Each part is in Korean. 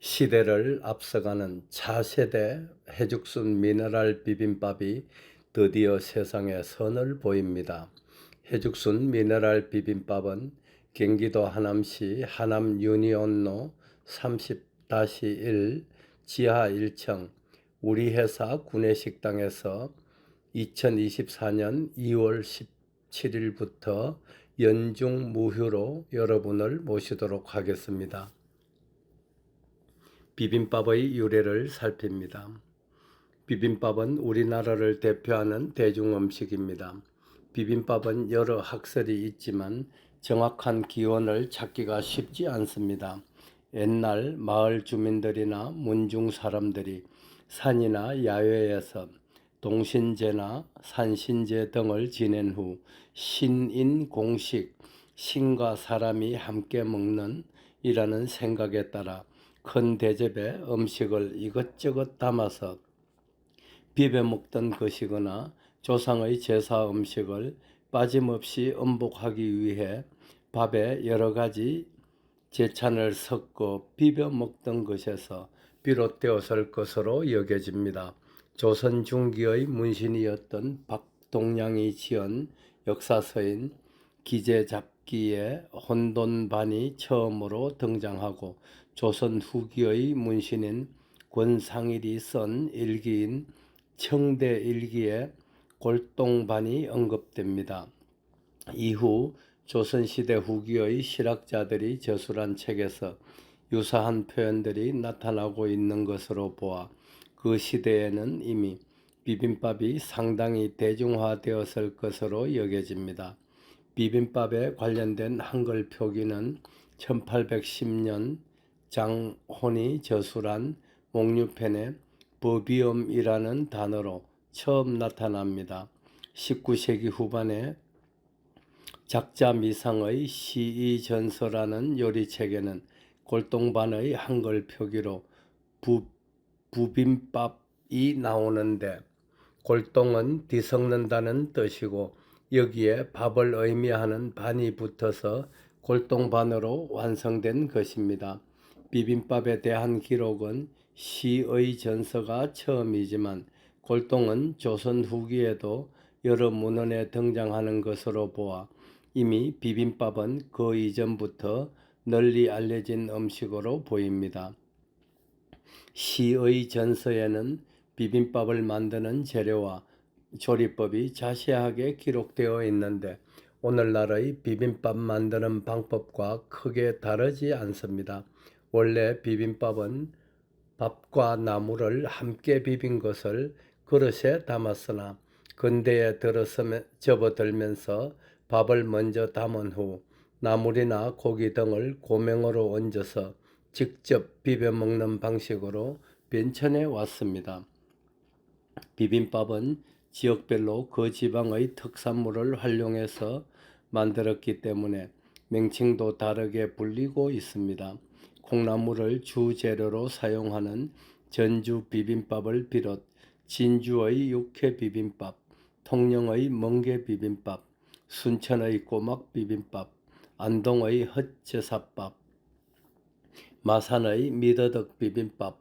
시대를 앞서가는 차세대 해죽순 미네랄 비빔밥이 드디어 세상에 선을 보입니다. 해죽순 미네랄 비빔밥은 경기도 하남시 하남 유니온로 30-1 지하 1층 우리 회사 구내식당에서 2024년 2월 17일부터 연중 무휴로 여러분을 모시도록 하겠습니다. 비빔밥의 유래를 살핍니다. 비빔밥은 우리나라를 대표하는 대중음식입니다. 비빔밥은 여러 학설이 있지만 정확한 기원을 찾기가 쉽지 않습니다. 옛날 마을 주민들이나 문중 사람들이 산이나 야외에서 동신제나 산신제 등을 지낸 후 신인 공식, 신과 사람이 함께 먹는 이라는 생각에 따라 큰 대접에 음식을 이것저것 담아서 비벼 먹던 것이거나 조상의 제사 음식을 빠짐없이 음복하기 위해 밥에 여러 가지 제찬을 섞어 비벼 먹던 것에서 비롯되었을 것으로 여겨집니다. 조선 중기의 문신이었던 박동량이 지은 역사서인 기재잡기에 혼돈반이 처음으로 등장하고 조선 후기의 문신인 권상일이 쓴 일기인 청대일기에 골동반이 언급됩니다. 이후 조선시대 후기의 실학자들이 저술한 책에서 유사한 표현들이 나타나고 있는 것으로 보아 그 시대에는 이미 비빔밥이 상당히 대중화되었을 것으로 여겨집니다. 비빔밥에 관련된 한글 표기는 1810년 장혼이 저술한 목류편에 버비엄이라는 단어로 처음 나타납니다. 19세기 후반에 작자미상의 시의전서라는 요리책에는 골동반의 한글 표기로 부빔밥이 나오는데 골동은 뒤섞는다는 뜻이고 여기에 밥을 의미하는 반이 붙어서 골동반으로 완성된 것입니다. 비빔밥에 대한 기록은 시의 전서가 처음이지만 골동은 조선 후기에도 여러 문헌에 등장하는 것으로 보아 이미 비빔밥은 그 이전부터 널리 알려진 음식으로 보입니다. 시의 전서에는 비빔밥을 만드는 재료와 조리법이 자세하게 기록되어 있는데 오늘날의 비빔밥 만드는 방법과 크게 다르지 않습니다. 원래 비빔밥은 밥과 나물을 함께 비빈 것을 그릇에 담았으나 근대에 접어들면서 밥을 먼저 담은 후 나물이나 고기 등을 고명으로 얹어서 직접 비벼 먹는 방식으로 변천해 왔습니다. 비빔밥은 지역별로 그 지방의 특산물을 활용해서 만들었기 때문에 명칭도 다르게 불리고 있습니다. 콩나물을 주재료로 사용하는 전주 비빔밥을 비롯 진주의 육회 비빔밥, 통영의 멍게 비빔밥, 순천의 꼬막 비빔밥, 안동의 헛제사밥, 마산의 미더덕 비빔밥,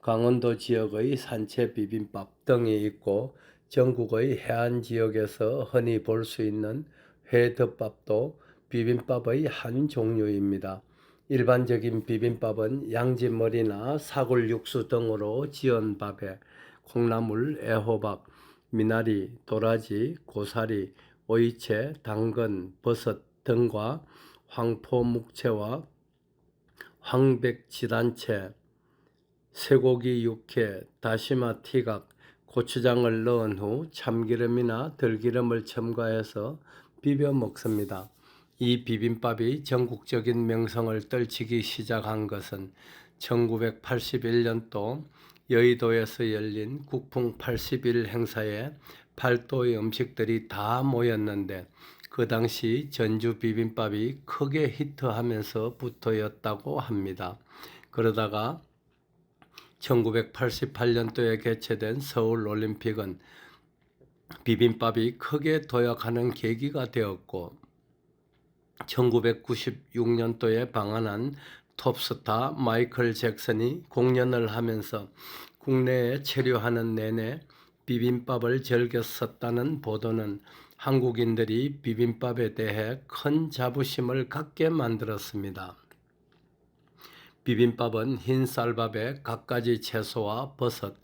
강원도 지역의 산채 비빔밥 등이 있고 전국의 해안 지역에서 흔히 볼 수 있는 회덮밥도 비빔밥의 한 종류입니다. 일반적인 비빔밥은 양지머리나 사골 육수 등으로 지은 밥에 콩나물, 애호박, 미나리, 도라지, 고사리, 오이채, 당근, 버섯 등과 황포묵채와 황백지단채, 쇠고기 육회, 다시마 티각, 고추장을 넣은 후 참기름이나 들기름을 첨가해서 비벼 먹습니다. 이 비빔밥이 전국적인 명성을 떨치기 시작한 것은 1981년도 여의도에서 열린 국풍 81 행사에 팔도의 음식들이 다 모였는데 그 당시 전주 비빔밥이 크게 히트하면서부터였다고 합니다. 그러다가 1988년도에 개최된 서울올림픽은 비빔밥이 크게 도약하는 계기가 되었고 1996년도에 방한한 톱스타 마이클 잭슨이 공연을 하면서 국내에 체류하는 내내 비빔밥을 즐겼었다는 보도는 한국인들이 비빔밥에 대해 큰 자부심을 갖게 만들었습니다. 비빔밥은 흰 쌀밥에 갖가지 채소와 버섯,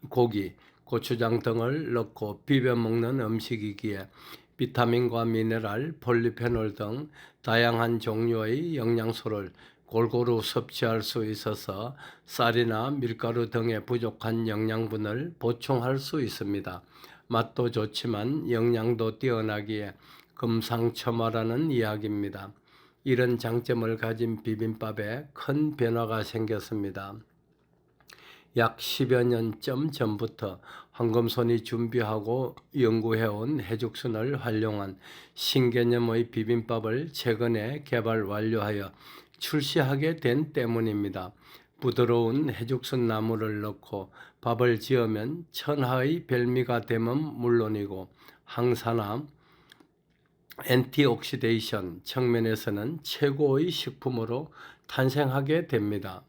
고기, 고추장 등을 넣고 비벼 먹는 음식이기에 비타민과 미네랄, 폴리페놀 등 다양한 종류의 영양소를 골고루 섭취할 수 있어서 쌀이나 밀가루 등의 부족한 영양분을 보충할 수 있습니다. 맛도 좋지만 영양도 뛰어나기에 금상첨화라는 이야기입니다. 이런 장점을 가진 비빔밥에 큰 변화가 생겼습니다. 약 10여 년쯤 전부터 황금손이 준비하고 연구해온 해죽순을 활용한 신개념의 비빔밥을 최근에 개발 완료하여 출시하게 된 때문입니다. 부드러운 해죽순 나물을 넣고 밥을 지으면 천하의 별미가 됨은 물론이고 항산화, 엔티옥시데이션 측면에서는 최고의 식품으로 탄생하게 됩니다.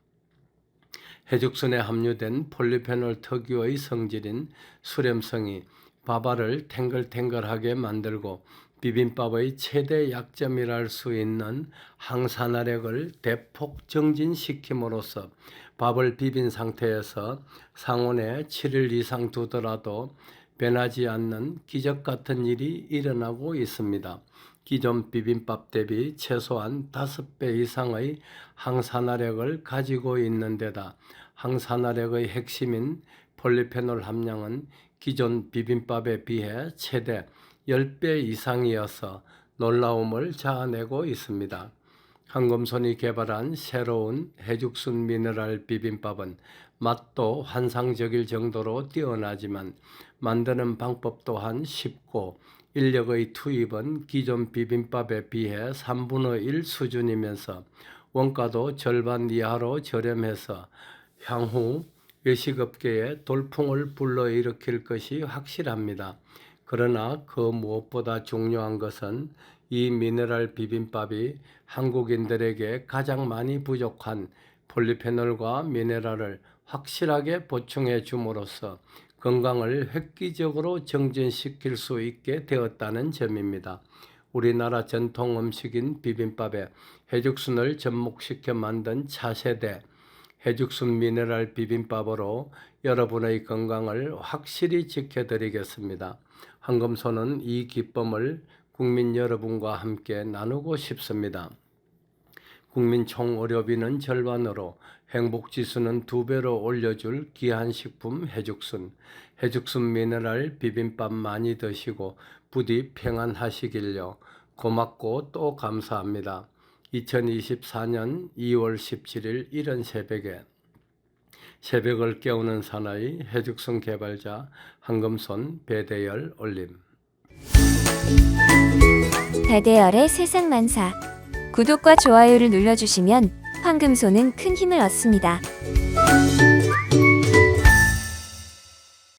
해죽순에 함유된 폴리페놀 특유의 성질인 수렴성이 밥알을 탱글탱글하게 만들고 비빔밥의 최대 약점이랄 수 있는 항산화력을 대폭 증진시킴으로써 밥을 비빈 상태에서 상온에 7일 이상 두더라도 변하지 않는 기적 같은 일이 일어나고 있습니다. 기존 비빔밥 대비 최소한 5배 이상의 항산화력을 가지고 있는 데다 항산화력의 핵심인 폴리페놀 함량은 기존 비빔밥에 비해 최대 10배 이상이어서 놀라움을 자아내고 있습니다. 황금손이 개발한 새로운 해죽순 미네랄 비빔밥은 맛도 환상적일 정도로 뛰어나지만 만드는 방법 또한 쉽고 인력의 투입은 기존 비빔밥에 비해 3분의 1 수준이면서 원가도 절반 이하로 저렴해서 향후 외식업계에 돌풍을 불러일으킬 것이 확실합니다. 그러나 그 무엇보다 중요한 것은 이 미네랄 비빔밥이 한국인들에게 가장 많이 부족한 폴리페놀과 미네랄을 확실하게 보충해 줌으로써 건강을 획기적으로 정진시킬 수 있게 되었다는 점입니다. 우리나라 전통 음식인 비빔밥에 해죽순을 접목시켜 만든 차세대 해죽순 미네랄 비빔밥으로 여러분의 건강을 확실히 지켜드리겠습니다. 황금손은 이 기쁨을 국민 여러분과 함께 나누고 싶습니다. 국민 총 의료비는 절반으로 행복지수는 2배로 올려줄 귀한 식품 해죽순. 해죽순 미네랄 비빔밥 많이 드시고 부디 평안하시길요. 고맙고 또 감사합니다. 2024년 2월 17일 이른 새벽에 새벽을 깨우는 사나이 해죽순 개발자 황금손 배대열 올림. 배대열의 세상만사. 구독과 좋아요를 눌러주시면 황금손은 큰 힘을 얻습니다.